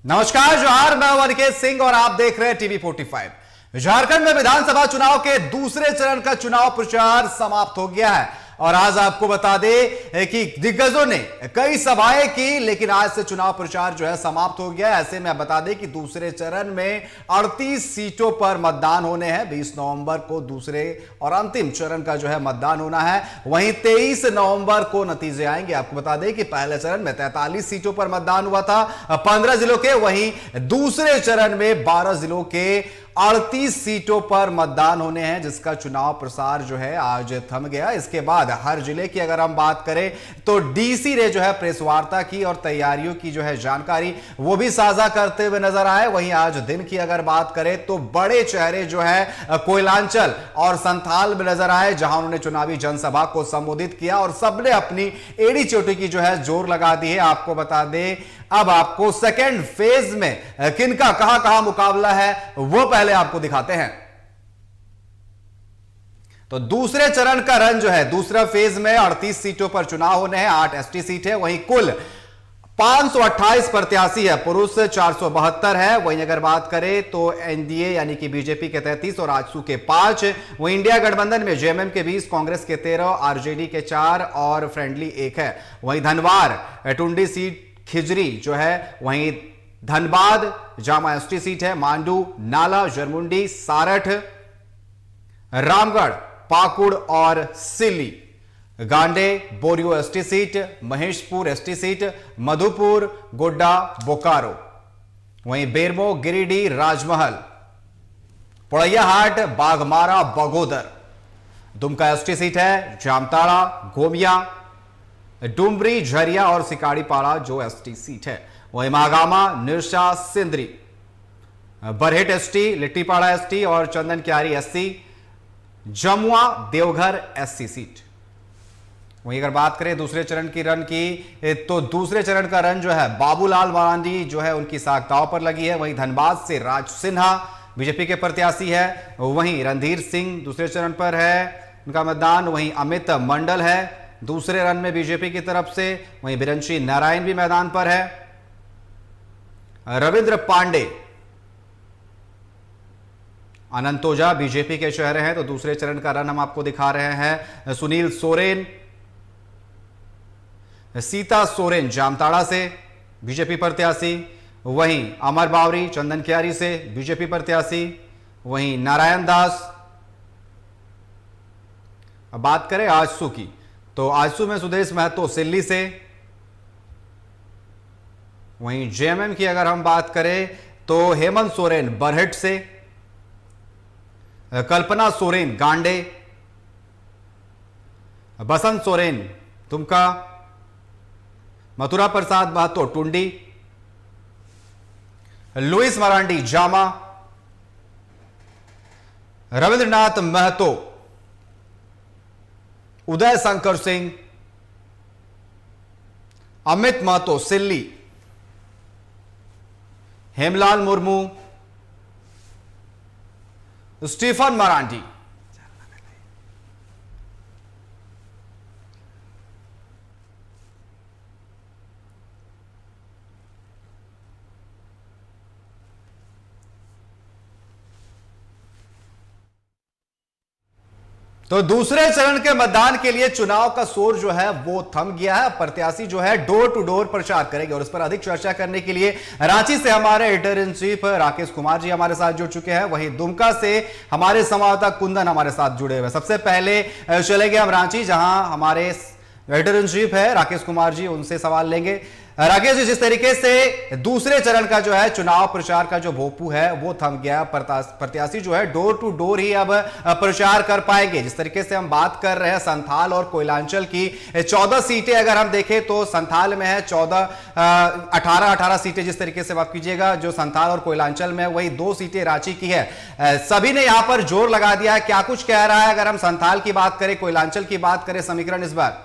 नमस्कार, जोहार। मैं अनिकेत सिंह और आप देख रहे हैं टीवी 45। झारखंड में विधानसभा चुनाव के दूसरे चरण का चुनाव प्रचार समाप्त हो गया है और आज आपको बता दें कि दिग्गजों ने कई सभाएं की, लेकिन आज से चुनाव प्रचार जो है समाप्त हो गया है। ऐसे में बता दें कि दूसरे चरण में 38 सीटों पर मतदान होने हैं। 20 नवंबर को दूसरे और अंतिम चरण का जो है मतदान होना है। वहीं 23 नवंबर को नतीजे आएंगे। आपको बता दें कि पहले चरण में 43 सीटों पर मतदान हुआ था, 15 जिलों के। वहीं दूसरे चरण में 12 जिलों के 38 सीटों पर मतदान होने हैं, जिसका चुनाव प्रसार जो है आज थम गया। इसके बाद हर जिले की अगर हम बात करें तो डीसी ने जो है प्रेस वार्ता की और तैयारियों की जो है जानकारी वो भी साझा करते हुए नजर आए। वहीं आज दिन की अगर बात करें तो बड़े चेहरे जो है कोयलांचल और संथाल में नजर आए, जहां उन्होंने चुनावी जनसभा को संबोधित किया और सबने अपनी एड़ी चोटी की जो है जोर लगा दी है। आपको बता दें, अब आपको सेकेंड फेज में किनका कहां मुकाबला है वो पहले आपको दिखाते हैं। तो दूसरे चरण का रन जो है, दूसरा फेज में 38 सीटों पर चुनाव होने हैं। 8 एसटी सीट है। वहीं कुल 528 प्रत्याशी है। पुरुष 472 है। वहीं अगर बात करें तो एनडीए यानी कि बीजेपी के 33 और आजसू के 5। वहीं इंडिया गठबंधन में जेएमएम के 20, कांग्रेस के 13, आरजेडी के 4 और फ्रेंडली 1 है। वहीं धनवार टुंडी सीट खिजरी जो है, वहीं धनबाद जामा एसटी सीट है। मांडू, नाला, जरमुंडी, सारठ, रामगढ़, पाकुड़ और Silli. Gande, Borio ST seat, Maheshpur ST seat, Madhupur, Godda, Bokaro. वहीं बेरमो, गिरिडीह, राजमहल, पोड़ैयाहाट, बाघमारा, बगोदर। दुमका एसटी सीट है। जामताड़ा, गोमिया, डुमरी, झरिया और सिकाड़ीपाड़ा जो एसटी सीट है। वहीं महागामा, निरशा, सिंदरी, बरहेट एसटी, लिट्टीपाड़ा एसटी और चंदन क्यारी SC, Jamua, Deoghar SC seat. वहीं अगर बात करें दूसरे चरण की रन की, तो दूसरे चरण का रन जो है बाबूलाल मरांडी जो है उनकी साख दांव पर लगी है। वहीं धनबाद से राज सिन्हा बीजेपी के प्रत्याशी है। वहीं रणधीर सिंह दूसरे चरण पर है, उनका मतदान। वहीं अमित मंडल है दूसरे रन में बीजेपी की तरफ से। वहीं बिरंची नारायण भी मैदान पर है। रविंद्र पांडे, अनंतोजा बीजेपी के चेहरे हैं। तो दूसरे चरण का रन हम आपको दिखा रहे हैं। सुनील सोरेन, सीता सोरेन जामताड़ा से बीजेपी प्रत्याशी। वहीं अमर बावरी चंदन क्यारी से बीजेपी प्रत्याशी। वहीं नारायण दास। अब बात करें आजसू की, तो आजसू में सुदेश महतो सिल्ली से। वहीं जेएमएम की अगर हम बात करें तो हेमंत सोरेन बरहेट से, कल्पना सोरेन गांडे, बसंत सोरेन दुमका, मथुरा प्रसाद महतो टुंडी, लुइस मरांडी जामा, रविंद्रनाथ महतो, उदय शंकर सिंह, अमित महतो सिल्ली, हेमलाल मुर्मू, स्टीफन मरांडी। तो दूसरे चरण के मतदान के लिए चुनाव का शोर जो है वो थम गया है। प्रत्याशी जो है डोर टू डोर प्रचार करेंगे और इस पर अधिक चर्चा करने के लिए रांची से हमारे editor in chief Rakesh Kumar ji हमारे साथ जुड़ चुके हैं। वहीं दुमका से हमारे संवाददाता कुंदन हमारे साथ जुड़े हुए। सबसे पहले चलेंगे हम रांची, जहां हमारे एडिटर इन चीफ है राकेश कुमार जी, उनसे सवाल लेंगे। राकेश जी, जिस तरीके से दूसरे चरण का जो है चुनाव प्रचार का जो भोपू है वो थम गया, प्रत्याशी जो है डोर टू डोर ही अब प्रचार कर पाएंगे। जिस तरीके से हम बात कर रहे हैं संथाल और कोयलांचल की, 14 सीटें अगर हम देखें तो संथाल में है 18 सीटें। जिस तरीके से बात कीजिएगा जो संथाल और कोयलांचल में, वही 2 सीटें रांची की है। सभी ने यहां पर जोर लगा दिया है। क्या कुछ कह रहा है अगर हम संथाल की बात करें, कोयलांचल की बात करें, समीकरण इस बार?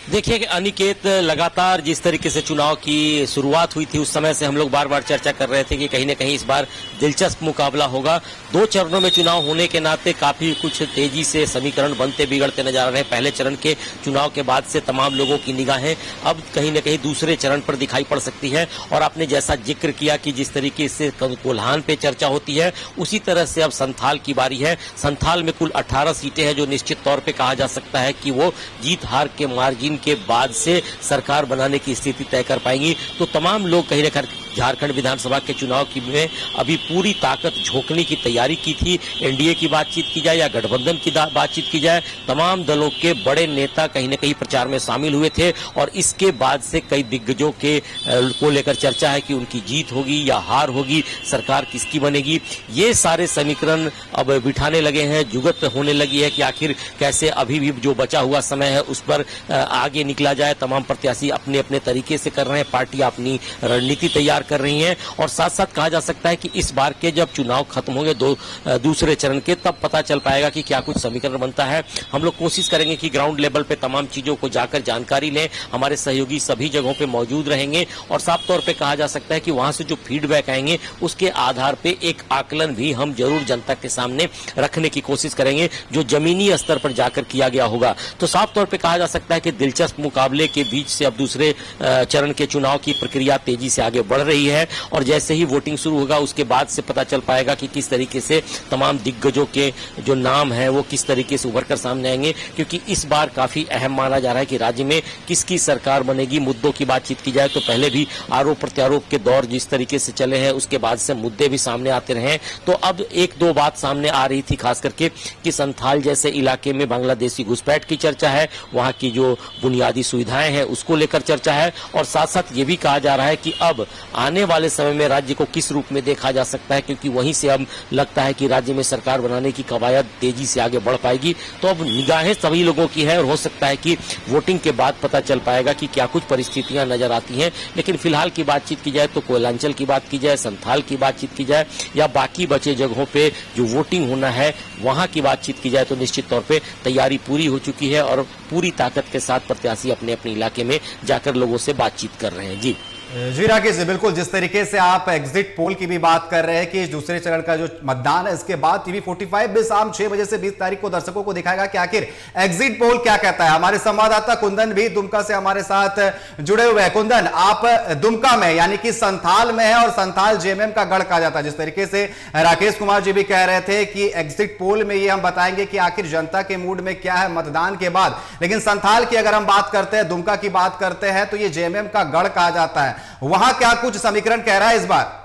देखिए कि अनिकेत, लगातार जिस तरीके से चुनाव की शुरुआत हुई थी उस समय से हम लोग बार बार चर्चा कर रहे थे कि कहीं न कहीं इस बार दिलचस्प मुकाबला होगा। 2 चरणों में चुनाव होने के नाते काफी कुछ तेजी से समीकरण बनते बिगड़ते नजर आ रहे हैं। पहले चरण के चुनाव के बाद से तमाम लोगों की निगाहें अब कहीं न कहीं दूसरे चरण पर दिखाई पड़ सकती है। और आपने जैसा जिक्र किया कि जिस तरीके से कोल्हान पे चर्चा होती है, उसी तरह से अब संथाल की बारी है। संथाल में कुल 18 सीटें हैं जो निश्चित तौर पर कहा जा सकता है कि वो जीत हार के मार्जिन के बाद से सरकार बनाने की स्थिति तय कर पाएंगी। तो तमाम लोग कहीं न कहीं झारखंड विधानसभा के चुनाव की में अभी पूरी ताकत झोंकने की तैयारी की थी। एनडीए की बातचीत की जाए या गठबंधन की बातचीत की जाए, तमाम दलों के बड़े नेता कहीं न कहीं प्रचार में शामिल हुए थे। और इसके बाद से कई दिग्गजों के को लेकर चर्चा है कि उनकी जीत होगी या हार होगी, सरकार किसकी बनेगी। ये सारे समीकरण अब बिठाने लगे हैं, जुगत होने लगी है कि आखिर कैसे अभी भी जो बचा हुआ समय है उस पर आगे निकला जाए। तमाम प्रत्याशी अपने अपने तरीके से कर रहे हैं, पार्टियां अपनी रणनीति तैयार कर रही हैं। और साथ साथ कहा जा सकता है कि इस बार के जब चुनाव खत्म होंगे दूसरे चरण के, तब पता चल पाएगा कि क्या कुछ समीकरण बनता है। हम लोग कोशिश करेंगे कि ग्राउंड लेवल पे तमाम चीजों को जाकर जानकारी लें। हमारे सहयोगी सभी जगहों पे मौजूद रहेंगे और साफ तौर पे कहा जा सकता है कि वहां से जो फीडबैक आएंगे उसके आधार पे एक आकलन भी हम जरूर जनता के सामने रखने की कोशिश करेंगे, जो जमीनी स्तर पर जाकर किया गया होगा। तो साफ तौर पे कहा जा सकता है कि दिलचस्प मुकाबले के बीच से अब दूसरे चरण के चुनाव की प्रक्रिया तेजी से आगे बढ़ रही है। और जैसे ही वोटिंग शुरू होगा उसके बाद से पता चल पाएगा कि किस तरीके से तमाम दिग्गजों के जो नाम हैं वो किस तरीके से उभर कर सामने आएंगे। क्योंकि इस बार काफी अहम माना जा रहा है कि राज्य में किसकी सरकार बनेगी। मुद्दों की बातचीत की जाए तो पहले भी आरोप प्रत्यारोप के दौर जिस तरीके से चले हैं उसके बाद से मुद्दे भी सामने आते रहे। तो अब 1-2 बात सामने आ रही थी, खास करके कि संथाल जैसे इलाके में बांग्लादेशी घुसपैठ की चर्चा है, वहां की जो बुनियादी सुविधाएं हैं उसको लेकर चर्चा है। और साथ साथ ये भी कहा जा रहा है कि अब आने वाले समय में राज्य को किस रूप में देखा जा सकता है, क्योंकि वहीं से अब लगता है कि राज्य में सरकार बनाने की कवायद तेजी से आगे बढ़ पाएगी। तो अब निगाहें सभी लोगों की है और हो सकता है कि वोटिंग के बाद पता चल पाएगा कि क्या कुछ परिस्थितियां नजर आती हैं। लेकिन फिलहाल की बातचीत की जाए तो कोयलांचल की बात की जाए, संथाल की बातचीत की जाए या बाकी बचे जगहों पे जो वोटिंग होना है वहां की बातचीत की जाए तो निश्चित तौर पे तैयारी पूरी हो चुकी है और पूरी ताकत के साथ प्रत्याशी अपने अपने इलाके में जाकर लोगों से बातचीत कर रहे हैं। जी राकेश जी, बिल्कुल जिस तरीके से आप एग्जिट पोल की भी बात कर रहे हैं कि दूसरे चरण का जो मतदान है इसके बाद टीवी 45 भी शाम 6 बजे से 20 तारीख को दर्शकों को दिखाएगा कि आखिर एग्जिट पोल क्या कहता है। हमारे संवाददाता कुंदन भी दुमका से हमारे साथ जुड़े हुए हैं। कुंदन, आप दुमका में यानी कि संथाल में है और संथाल जेएमएम का गढ़ कहा जाता है। जिस तरीके से राकेश कुमार जी भी कह रहे थे कि एग्जिट पोल में ये हम बताएंगे कि आखिर जनता के मूड में क्या है मतदान के बाद, लेकिन संथाल की अगर हम बात करते हैं, दुमका की बात करते हैं तो ये जेएमएम का गढ़ कहा जाता है। वहां क्या कुछ समीकरण कह रहा है इस बार?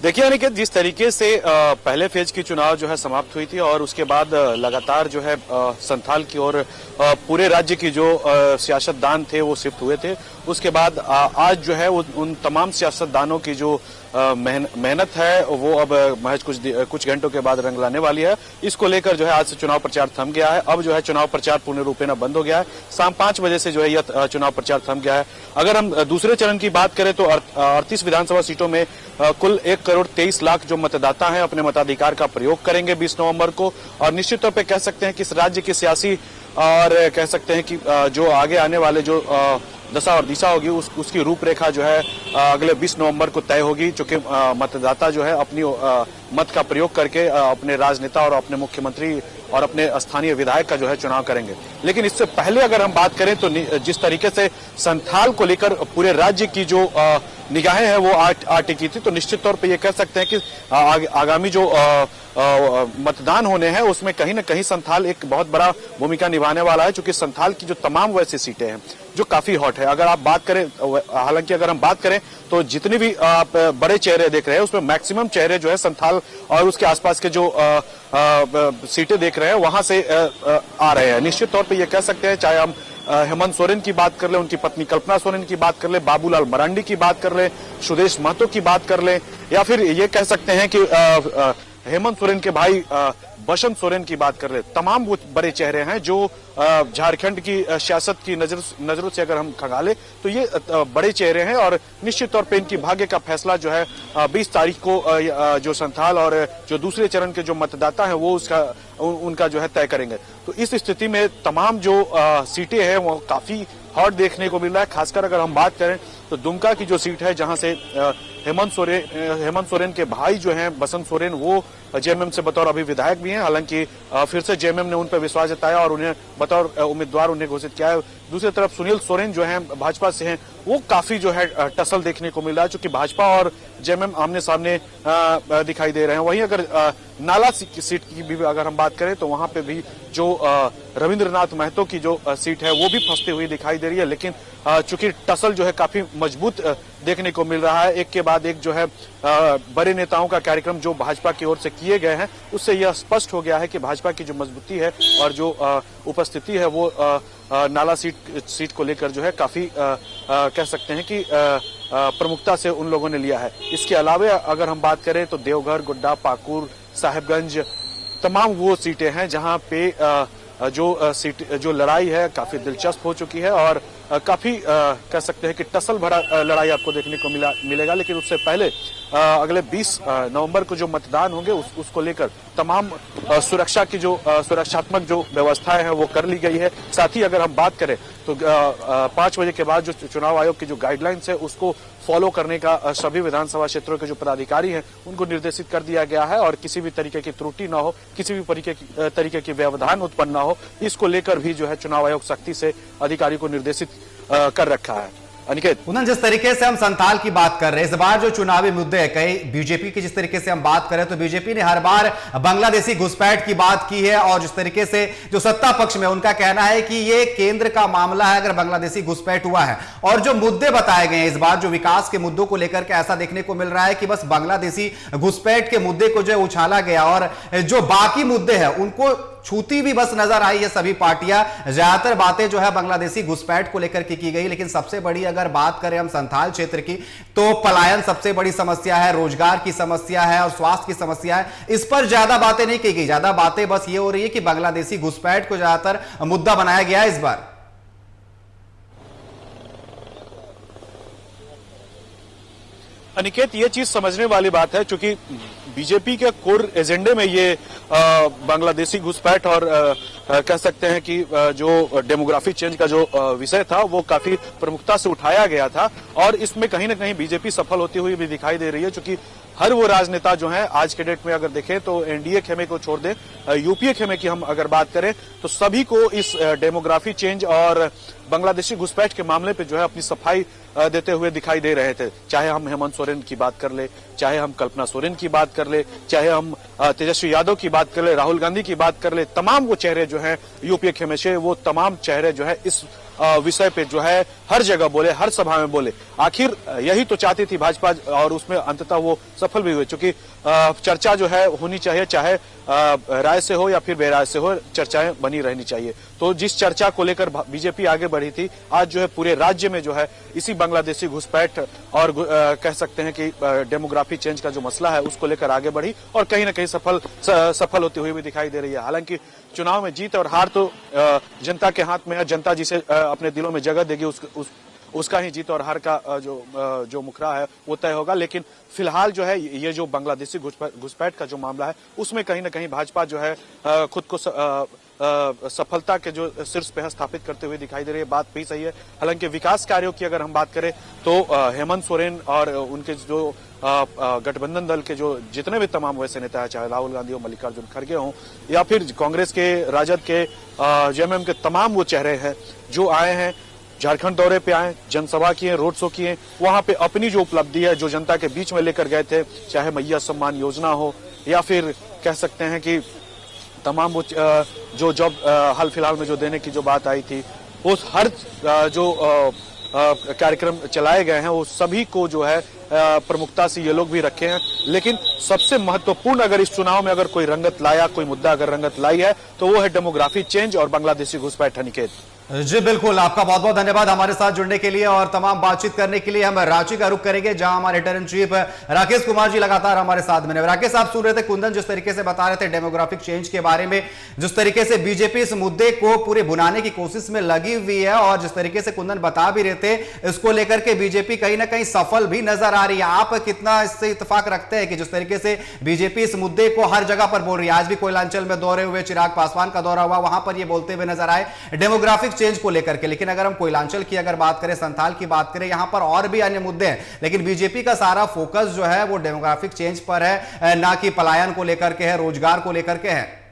देखिए अनिकेत, जिस तरीके से पहले फेज की चुनाव जो है समाप्त हुई थी और उसके बाद लगातार जो है संथाल की ओर पूरे राज्य की जो सियासतदान थे वो शिफ्ट हुए थे, उसके बाद आज जो है उन तमाम सियासतदानों की जो मेहनत है वो अब महज कुछ घंटों के बाद रंग लाने वाली है। इसको लेकर जो है आज से चुनाव प्रचार थम गया है। अब जो है चुनाव प्रचार पूर्ण रूपेण बंद हो गया है। शाम 5 बजे से जो है यह चुनाव प्रचार थम गया है। अगर हम दूसरे चरण की बात करें तो 38 विधानसभा सीटों में कुल 1,23,00,000 जो मतदाता हैं अपने मताधिकार का प्रयोग करेंगे 20 नवंबर को। और निश्चित तौर पर कह सकते हैं कि इस राज्य की सियासी और कह सकते हैं कि जो आगे आने वाले जो दशा और दिशा होगी उसकी रूपरेखा जो है अगले 20 नवंबर को तय होगी, चूंकि मतदाता जो है अपनी मत का प्रयोग करके अपने राजनेता और अपने मुख्यमंत्री और अपने स्थानीय विधायक का जो है चुनाव करेंगे। लेकिन इससे पहले अगर हम बात करें तो जिस तरीके से संथाल को लेकर पूरे राज्य की जो निगाहें हैं वो आ टिकी थी, तो निश्चित तौर पे ये कह सकते हैं कि आगामी जो मतदान होने हैं उसमें कहीं न कहीं संथाल एक बहुत बड़ा भूमिका निभाने वाला है, क्योंकि संथाल की जो तमाम वैसी सीटें हैं जो काफी हॉट है। अगर आप बात करें, हालांकि अगर हम बात करें तो जितनी भी आप बड़े चेहरे देख रहे हैं उसमें मैक्सिमम चेहरे जो है संथाल और उसके आसपास के जो सीटें देख रहे हैं वहां से आ रहे हैं। निश्चित तौर पे ये कह सकते हैं, चाहे हम हेमंत सोरेन की बात कर ले, उनकी पत्नी कल्पना सोरेन की बात कर ले, बाबूलाल मरांडी की बात कर ले, सुदेश महतो की बात कर ले, या फिर ये कह सकते हैं कि हेमंत सोरेन के भाई बसंत सोरेन की बात कर ले, तमाम वो बड़े चेहरे हैं जो झारखंड की सियासत की नजरों से अगर हम खंगाले तो ये बड़े चेहरे हैं और निश्चित तौर पे इनकी भाग्य का फैसला जो है 20 तारीख को जो संथाल और जो दूसरे चरण के जो मतदाता हैं वो उनका जो है तय करेंगे। तो इस स्थिति में तमाम जो सीटें हैं वो काफी हॉट देखने को मिल रहा है। खासकर अगर हम बात करें तो दुमका की जो सीट है जहां से हेमंत सोरेन के भाई जो हैं बसंत सोरेन वो जेएमएम से बतौर अभी विधायक भी हैं। हालांकि फिर से जेएमएम ने उन पर विश्वास जताया और उन्हें बतौर उम्मीदवार उन्हें घोषित किया है। दूसरी तरफ सुनील सोरेन जो हैं भाजपा से हैं वो काफी जो है टसल देखने को मिल रहा है, चूंकि भाजपा और जेएमएम आमने सामने दिखाई दे रहे हैं। वहीं अगर नाला सीट की भी अगर हम बात करें तो वहां पे भी जो रविंद्रनाथ महतो की जो सीट है वो भी फंसती हुई दिखाई दे रही है। लेकिन चूंकि टसल जो है काफी मजबूत देखने को मिल रहा है, एक के बाद एक जो है बड़े नेताओं का कार्यक्रम जो भाजपा की ओर से किए गए हैं उससे यह स्पष्ट हो गया है कि भाजपा की जो मजबूती है और जो उपस्थिति है वो नाला सीट को लेकर जो है काफी कह सकते हैं कि प्रमुखता से उन लोगों ने लिया है। इसके अलावा अगर हम बात करें तो देवघर, गोड्डा, पाकुड़, साहेबगंज तमाम वो सीटें हैं जहां पे जो लड़ाई है काफी दिलचस्प हो चुकी है और काफी कह सकते हैं कि टसल भरा लड़ाई आपको देखने को मिलेगा। लेकिन उससे पहले अगले 20 नवंबर को जो मतदान होंगे उसको लेकर तमाम सुरक्षा की जो सुरक्षात्मक जो व्यवस्थाएं हैं वो कर ली गई है। साथ ही अगर हम बात करें तो 5 बजे के बाद जो चुनाव आयोग की जो गाइडलाइंस है उसको फॉलो करने का सभी विधानसभा क्षेत्रों के जो पदाधिकारी हैं उनको निर्देशित कर दिया गया है और किसी भी तरीके की त्रुटि ना हो, किसी भी तरीके की व्यवधान उत्पन्न ना हो, इसको लेकर भी जो है चुनाव आयोग सख्ती से अधिकारी को निर्देशित कर रखा है। अनिकेत, जिस तरीके से हम संथाल की बात कर रहे हैं, इस बार जो चुनावी मुद्दे हैं, कई बीजेपी की जिस तरीके से हम बात करें तो बीजेपी ने हर बार बांग्लादेशी घुसपैठ की बात की है और जिस तरीके से जो सत्ता पक्ष में उनका कहना है कि ये केंद्र का मामला है अगर बांग्लादेशी घुसपैठ हुआ है। और जो मुद्दे बताए गए हैं इस बार जो विकास के मुद्दों को लेकर के ऐसा देखने को मिल रहा है कि बस बांग्लादेशी घुसपैठ के मुद्दे को जो है उछाला गया और जो बाकी मुद्दे हैं उनको छूती भी बस नजर आई है सभी पार्टियां। ज्यादातर बातें जो है बांग्लादेशी घुसपैठ को लेकर के की गई, लेकिन सबसे बड़ी अगर बात करें हम संथाल क्षेत्र की तो पलायन सबसे बड़ी समस्या है, रोजगार की समस्या है और स्वास्थ्य की समस्या है। इस पर ज्यादा बातें नहीं की गई, ज्यादा बातें बस ये हो रही है कि बांग्लादेशी घुसपैठ को ज्यादातर मुद्दा बनाया गया है इस बार। अनिकेत, ये चीज समझने वाली बात है क्योंकि बीजेपी के कोर एजेंडे में ये बांग्लादेशी घुसपैठ और कह सकते हैं कि जो डेमोग्राफी चेंज का जो विषय था वो काफी प्रमुखता से उठाया गया था और इसमें कहीं ना कहीं बीजेपी सफल होती हुई भी दिखाई दे रही है। क्योंकि हर वो राजनेता जो है आज के डेट में अगर देखें तो एनडीए खेमे को छोड़ दें, यूपीए खेमे की हम अगर बात करें तो सभी को इस डेमोग्राफी चेंज और बांग्लादेशी घुसपैठ के मामले पे जो है अपनी सफाई देते हुए दिखाई दे रहे थे। चाहे हम हेमंत सोरेन की बात कर ले, चाहे हम कल्पना सोरेन की बात कर ले, चाहे हम तेजस्वी यादव की बात कर ले, राहुल गांधी की बात कर ले, तमाम वो चेहरे जो हैं यूपीए खेमे से वो तमाम चेहरे जो है इस विषय पे जो है हर जगह बोले, हर सभा में बोले। आखिर यही तो चाहती थी भाजपा और उसमें अंततः वो सफल भी हुए। क्योंकि चर्चा जो है होनी चाहिए, चाहे राय से हो या फिर बेराय से हो, चर्चाएं बनी रहनी चाहिए। तो जिस चर्चा को लेकर बीजेपी आगे बढ़ी थी, आज जो है पूरे राज्य में जो है इसी बांग्लादेशी घुसपैठ और कह सकते हैं कि डेमोग्राफी चेंज का जो मसला है उसको लेकर आगे बढ़ी और कहीं ना कहीं सफल होती हुई भी दिखाई दे रही है। हालांकि चुनाव में जीत और हार तो जनता के हाथ में है, जनता जिसे अपने दिलों में जगह देगी उसका ही जीत और हार का जो मुखरा है वो तय होगा। लेकिन फिलहाल जो है ये जो बांग्लादेशी घुसपैठ का जो मामला है उसमें कहीं ना कहीं भाजपा जो है खुद को सफलता के जो शीर्ष पे स्थापित करते हुए दिखाई दे रही है। बात भी सही है। हालांकि विकास कार्यों की अगर हम बात करें तो हेमंत सोरेन और उनके जो गठबंधन दल के जो जितने भी तमाम वैसे नेता है, चाहे राहुल गांधी हो, मल्लिकार्जुन खड़गे हों या फिर कांग्रेस के, राजद के, जेएमएम के तमाम वो चेहरे हैं जो आए हैं, झारखंड दौरे पे आए, जनसभा किए, रोड शो किए, वहां पे अपनी जो उपलब्धि है जो जनता के बीच में लेकर गए थे, चाहे मैया सम्मान योजना हो या फिर कह सकते हैं कि तमाम वो जो जॉब हाल फिलहाल में जो देने की जो बात आई थी, वो हर जो कार्यक्रम चलाए गए हैं वो सभी को जो है प्रमुखता से ये लोग भी रखे हैं। लेकिन सबसे महत्वपूर्ण अगर इस चुनाव में अगर कोई रंगत लाया, कोई मुद्दा अगर रंगत लाई है तो वो है डेमोग्राफी चेंज और बांग्लादेशी घुसपैठ। अनिकेत, जी बिल्कुल, आपका बहुत बहुत धन्यवाद हमारे साथ जुड़ने के लिए और तमाम बातचीत करने के लिए। हम रांची का रुख करेंगे जहां हमारे editor in chief Rakesh Kumar ji लगातार हमारे साथ बने। राकेश, आप सुन रहे थे कुंदन जिस तरीके से बता रहे थे डेमोग्राफिक चेंज के बारे में, जिस तरीके से बीजेपी इस मुद्दे को पूरे भुनाने की कोशिश में लगी हुई है और जिस तरीके से कुंदन बता भी रहे थे, इसको लेकर के बीजेपी कहीं ना कहीं सफल भी नजर आ रही है। आप कितना इससे इत्तेफाक रखते हैं कि जिस तरीके से बीजेपी इस मुद्दे को हर जगह पर बोल रही है, आज भी कोयलांचल में दौरे हुए, चिराग पासवान का दौरा हुआ, वहां पर ये बोलते हुए नजर आए डेमोग्राफिक चेंज को लेकर के। लेकिन अगर हम कोयलांचल की अगर बात करें, संथाल की बात करें, यहां पर और भी अन्य मुद्दे हैं, लेकिन बीजेपी का सारा फोकस जो है वो डेमोग्राफिक चेंज पर है, ना कि पलायन को लेकर के है, रोजगार को लेकर के है।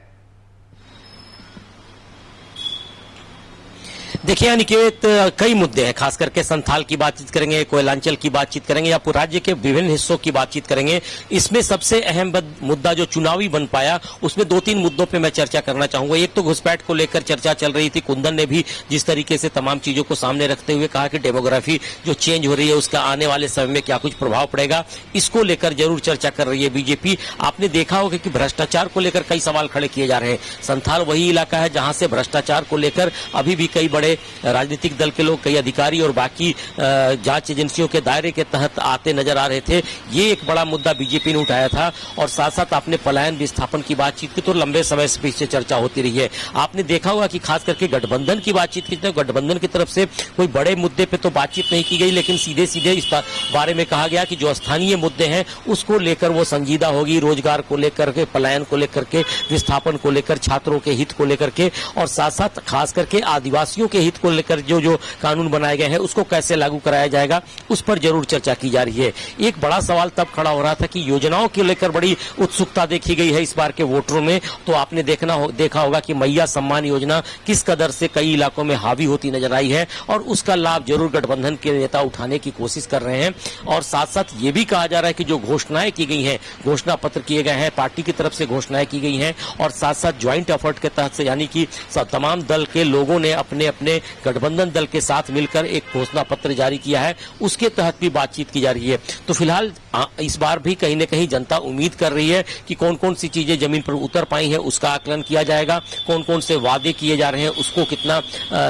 देखिए अनिकेत, कई मुद्दे हैं, खास करके संथाल की बातचीत करेंगे, कोयलांचल की बातचीत करेंगे या पूरे राज्य के विभिन्न हिस्सों की बातचीत करेंगे। इसमें सबसे अहम मुद्दा जो चुनावी बन पाया, उसमें 2-3 मुद्दों पे मैं चर्चा करना चाहूंगा। एक तो घुसपैठ को लेकर चर्चा चल रही थी, कुंदन ने भी जिस तरीके से तमाम चीजों को सामने रखते हुए कहा कि डेमोग्राफी जो चेंज हो रही है उसका आने वाले समय में क्या कुछ प्रभाव पड़ेगा, इसको लेकर जरूर चर्चा कर रही है बीजेपी। आपने देखा होगा कि भ्रष्टाचार को लेकर कई सवाल खड़े किए जा रहे हैं। संथाल वही इलाका है जहां से भ्रष्टाचार को लेकर अभी भी कई बड़े राजनीतिक दल के लोग, कई अधिकारी और बाकी जांच एजेंसियों के दायरे के तहत आते नजर आ रहे थे। ये एक बड़ा मुद्दा बीजेपी ने उठाया था। और साथ साथ आपने पलायन विस्थापन की बातचीत की तो लंबे समय से पीछे चर्चा होती रही है। आपने देखा होगा कि खास करके गठबंधन की बातचीत की तो गठबंधन की तरफ से कोई बड़े मुद्दे पे तो बातचीत नहीं की गई, लेकिन सीधे सीधे इस बारे में कहा गया कि जो स्थानीय मुद्दे हैं उसको लेकर वो संजीदा होगी, रोजगार को लेकर के, पलायन को लेकर के, विस्थापन को लेकर, छात्रों के हित को लेकर के, और साथ साथ खास करके आदिवासियों के हित को लेकर जो जो कानून बनाए गए हैं उसको कैसे लागू कराया जाएगा, उस पर जरूर चर्चा की जा रही है। एक बड़ा सवाल तब खड़ा हो रहा था कि योजनाओं को लेकर बड़ी उत्सुकता देखी गई है इस बार के वोटरों में। तो आपने देखा होगा कि मैया सम्मान योजना किस कदर से कई इलाकों में हावी होती नजर आई है और उसका लाभ जरूर गठबंधन के नेता उठाने की कोशिश कर रहे हैं। और साथ साथ ये भी कहा जा रहा है कि जो घोषणाएं की गई हैं, घोषणा पत्र किए गए हैं, पार्टी की तरफ से घोषणाएं की गई हैं और साथ साथ ज्वाइंट एफर्ट के तहत से, यानी कि तमाम दल के लोगों ने अपने अपने गठबंधन दल के साथ मिलकर एक घोषणा पत्र जारी किया है, उसके तहत भी बातचीत की जा रही है। तो फिलहाल इस बार भी कहीं न कहीं जनता उम्मीद कर रही है कि कौन कौन सी चीजें जमीन पर उतर पाई हैं उसका आकलन किया जाएगा, कौन कौन से वादे किए जा रहे हैं उसको कितना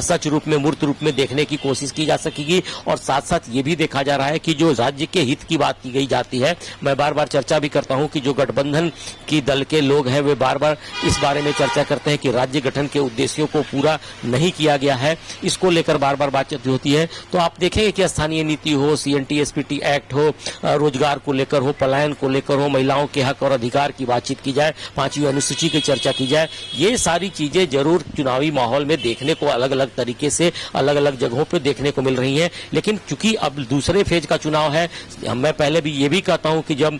सच रूप में, मूर्त रूप में देखने की कोशिश की जा सकेगी। और साथ साथ ये भी देखा जा रहा है कि जो राज्य के हित की बात की गई जाती है, मैं बार बार चर्चा भी करता हूं कि जो गठबंधन की दल के लोग हैं वे बार बार इस बारे में चर्चा करते हैं कि राज्य गठन के उद्देश्यों को पूरा नहीं किया गया है, इसको लेकर बार बार बातचीत होती है। तो आप देखेंगे कि स्थानीय नीति हो, CNT SPT एक्ट हो, रोजगार को लेकर हो, पलायन को लेकर हो, महिलाओं के हक और अधिकार की बातचीत की जाए, 5वीं अनुसूची की चर्चा की जाए, ये सारी चीजें जरूर चुनावी माहौल में देखने को अलग अलग तरीके से अलग अलग जगहों पर देखने को मिल रही हैं। लेकिन चूंकि अब दूसरे फेज का चुनाव है, मैं पहले भी ये भी कहता हूं कि जब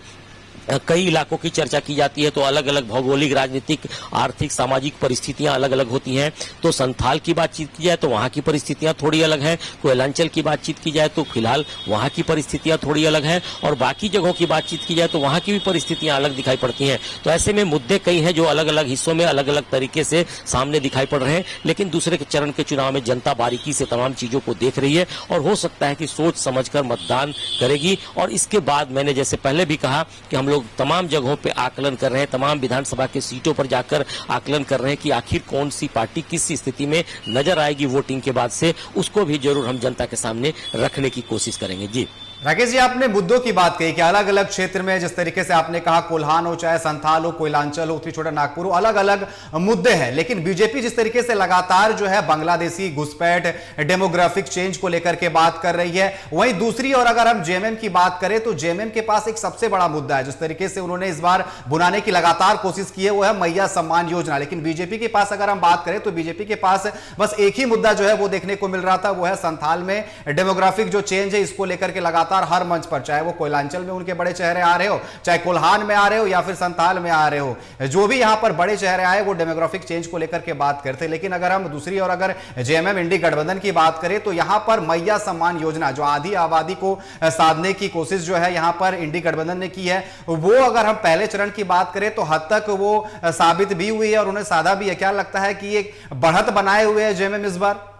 कई इलाकों की चर्चा की जाती है तो अलग अलग भौगोलिक, राजनीतिक, आर्थिक, सामाजिक परिस्थितियां अलग अलग होती हैं। तो संथाल की बातचीत की जाए तो वहां की परिस्थितियां थोड़ी अलग हैं, कोयलांचल की बातचीत की जाए तो फिलहाल वहां की परिस्थितियां थोड़ी अलग हैं, और बाकी जगहों की बातचीत की जाए तो वहां की भी परिस्थितियां अलग दिखाई पड़ती हैं। तो ऐसे में मुद्दे कई हैं जो अलग अलग हिस्सों में अलग अलग तरीके से सामने दिखाई पड़ रहे हैं। लेकिन दूसरे चरण के चुनाव में जनता बारीकी से तमाम चीजों को देख रही है और हो सकता है कि सोच समझकर मतदान करेगी। और इसके बाद मैंने जैसे पहले भी कहा कि हम लोग तमाम जगहों पे आकलन कर रहे हैं, तमाम विधानसभा के सीटों पर जाकर आकलन कर रहे हैं कि आखिर कौन सी पार्टी किस स्थिति में नजर आएगी वोटिंग के बाद से, उसको भी जरूर हम जनता के सामने रखने की कोशिश करेंगे। जी राकेश जी, आपने मुद्दों की बात कही कि अलग अलग क्षेत्र में जिस तरीके से आपने कहा, कोल्हान हो, चाहे संथाल हो, कोयलांचल हो, उत्तरी छोटा नागपुर हो, अलग अलग मुद्दे हैं। लेकिन बीजेपी जिस तरीके से लगातार जो है बांग्लादेशी घुसपैठ, डेमोग्राफिक चेंज को लेकर के बात कर रही है, वहीं दूसरी ओर अगर हम जेएमएम की बात करें तो जेएमएम के पास एक सबसे बड़ा मुद्दा है जिस तरीके से उन्होंने इस बार बुनाने की लगातार कोशिश की है, वो है मैया सम्मान योजना। लेकिन बीजेपी के पास अगर हम बात करें तो बीजेपी के पास बस एक ही मुद्दा जो है वो देखने को मिल रहा था, वो है संथाल में डेमोग्राफिक जो चेंज है इसको लेकर के लगातार हर मंच पर, चाहे वो कोयलांचल में उनके बड़े चेहरे आ रहे हो, चाहे कोल्हान में आ रहे हो या फिर संथाल में आ रहे हो, जो भी यहां पर बड़े चेहरे आए वो डेमोग्राफिक चेंज को लेकर के बात करते। लेकिन अगर हम दूसरी ओर अगर जेएमएम इंडी गठबंधन की बात करें तो यहां पर मैया सम्मान योजना जो आधी आबादी को साधने की कोशिश जो है यहां पर इंडी गठबंधन ने की है, वो अगर हम पहले चरण की बात करें तो हद तक वो साबित भी हुई है और उन्हें साधा भी है। क्या लगता है कि एक बढ़त बनाए हुए है जेएमएम इस बार?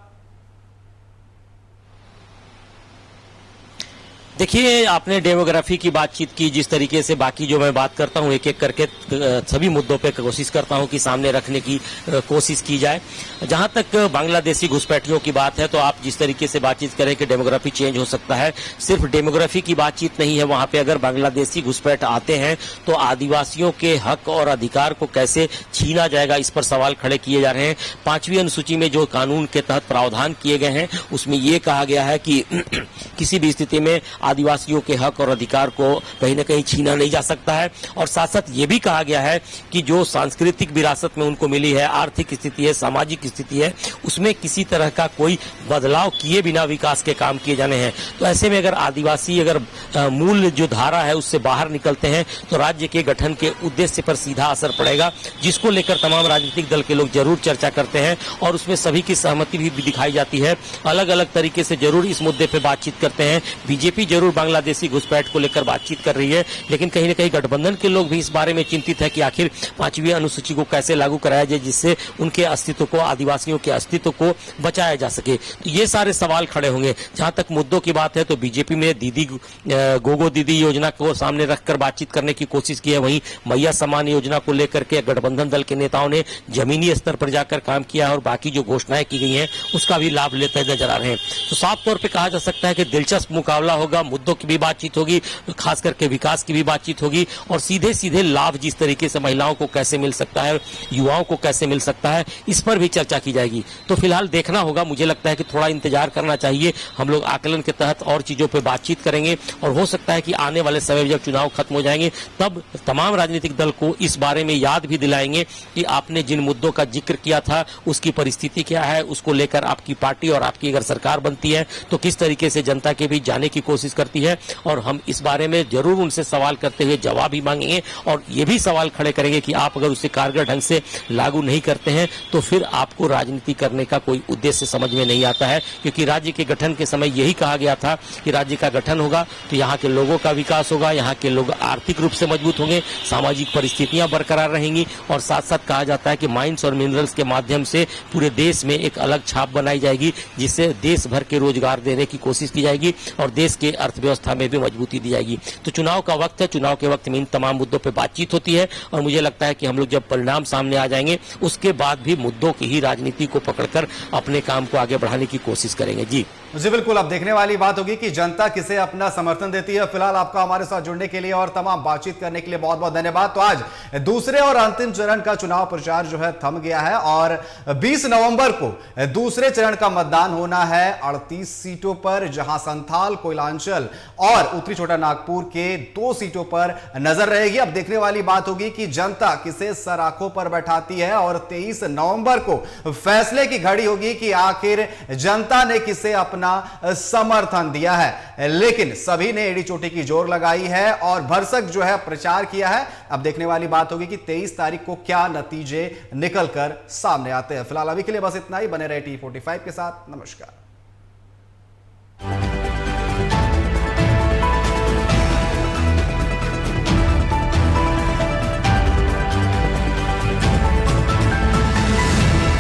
देखिए, आपने डेमोग्राफी की बातचीत की, जिस तरीके से बाकी जो मैं बात करता हूं एक एक करके सभी मुद्दों पे कोशिश करता हूं कि सामने रखने की कोशिश की जाए। जहां तक बांग्लादेशी घुसपैठियों की बात है तो आप जिस तरीके से बातचीत करें कि डेमोग्राफी चेंज हो सकता है, सिर्फ डेमोग्राफी की बातचीत नहीं है। वहां पे अगर बांग्लादेशी घुसपैठ आते हैं तो आदिवासियों के हक और अधिकार को कैसे छीना जाएगा, इस पर सवाल खड़े किए जा रहे हैं। 5वीं अनुसूची में जो कानून के तहत प्रावधान किए गए हैं उसमें यह कहा गया है कि किसी भी स्थिति में आदिवासियों के हक और अधिकार को कहीं न कहीं छीना नहीं जा सकता है। और साथ साथ ये भी कहा गया है कि जो सांस्कृतिक विरासत में उनको मिली है, आर्थिक स्थिति है, सामाजिक स्थिति है, उसमें किसी तरह का कोई बदलाव किए बिना विकास के काम किए जाने हैं। तो ऐसे में अगर आदिवासी मूल जो धारा है उससे बाहर निकलते हैं तो राज्य के गठन के उद्देश्य पर सीधा असर पड़ेगा, जिसको लेकर तमाम राजनीतिक दल के लोग जरूर चर्चा करते हैं और उसमें सभी की सहमति भी दिखाई जाती है। अलग अलग तरीके से जरूर इस मुद्दे पर बातचीत करते हैं। बीजेपी जरूर बांग्लादेशी घुसपैठ को लेकर बातचीत कर रही है, लेकिन कहीं न कहीं गठबंधन के लोग भी इस बारे में चिंतित है कि आखिर 5वीं अनुसूची को कैसे लागू कराया जाए जिससे उनके अस्तित्व को, आदिवासियों के अस्तित्व को बचाया जा सके। तो ये सारे सवाल खड़े होंगे। जहां तक मुद्दों की बात है तो बीजेपी में गोगो दीदी योजना को सामने रखकर बातचीत करने की कोशिश की है। वहीं मैया सम्मान योजना को लेकर के गठबंधन दल के नेताओं ने जमीनी स्तर पर जाकर काम किया और बाकी जो घोषणाएं की गई हैं उसका भी लाभ लेते नजर आ रहे हैं। तो साफ तौर पर कहा जा सकता है कि दिलचस्प मुकाबला होगा, मुद्दों की भी बातचीत होगी, खास करके विकास की भी बातचीत होगी और सीधे सीधे लाभ जिस तरीके से महिलाओं को कैसे मिल सकता है, युवाओं को कैसे मिल सकता है, इस पर भी चर्चा की जाएगी। तो फिलहाल देखना होगा। मुझे लगता है कि थोड़ा इंतजार करना चाहिए। हम लोग आकलन के तहत और चीजों पर बातचीत करेंगे और हो सकता है कि आने वाले समय में जब चुनाव खत्म हो जाएंगे तब तमाम राजनीतिक दल को इस बारे में याद भी दिलाएंगे कि आपने जिन मुद्दों का जिक्र किया था उसकी परिस्थिति क्या है, उसको लेकर आपकी पार्टी और आपकी अगर सरकार बनती है तो किस तरीके से जनता के बीच जाने की कोशिश करती है। और हम इस बारे में जरूर उनसे सवाल करते हुए जवाब भी मांगेंगे और ये भी सवाल खड़े करेंगे कि आप अगर उसे कारगर ढंग से लागू नहीं करते हैं तो फिर आपको राजनीति करने का कोई उद्देश्य समझ में नहीं आता है। क्योंकि राज्य के गठन के समय यही कहा गया था कि राज्य का गठन होगा तो यहाँ के लोगों का विकास होगा, यहाँ के लोग आर्थिक रूप से मजबूत होंगे, सामाजिक परिस्थितियां बरकरार रहेंगी और साथ साथ कहा जाता है कि माइंस और मिनरल्स के माध्यम से पूरे देश में एक अलग छाप बनाई जाएगी जिससे देश भर के रोजगार देने की कोशिश की जाएगी और देश के अर्थव्यवस्था में भी मजबूती दी जाएगी। तो चुनाव का वक्त है, चुनाव के वक्त में इन तमाम मुद्दों पर बातचीत होती है और मुझे लगता है कि हम लोग जब परिणाम सामने आ जाएंगे उसके बाद भी मुद्दों की ही राजनीति को पकड़कर अपने काम को आगे बढ़ाने की कोशिश करेंगे। जी बिल्कुल। अब देखने वाली बात होगी कि जनता किसे अपना समर्थन देती है। फिलहाल आपका हमारे साथ जुड़ने के लिए और तमाम बातचीत करने के लिए बहुत बहुत धन्यवाद। तो आज दूसरे और अंतिम चरण का चुनाव प्रचार जो है थम गया है और 20 नवंबर को दूसरे चरण का मतदान होना है 38 सीटों पर, जहां संथाल, कोयलांचल और उत्तरी छोटा नागपुर के 2 सीटों पर नजर रहेगी। अब देखने वाली बात होगी कि जनता किसे सर आंखों पर बैठाती है और 23 नवंबर को फैसले की घड़ी होगी कि आखिर जनता ने किसे अपना समर्थन दिया है। लेकिन सभी ने एड़ी चोटी की जोर लगाई है और भरसक जो है प्रचार किया है। अब देखने वाली बात होगी कि 23 तारीख को क्या नतीजे निकलकर सामने आते हैं। फिलहाल अभी के लिए बस इतना ही। बने रहे T45 के साथ। नमस्कार।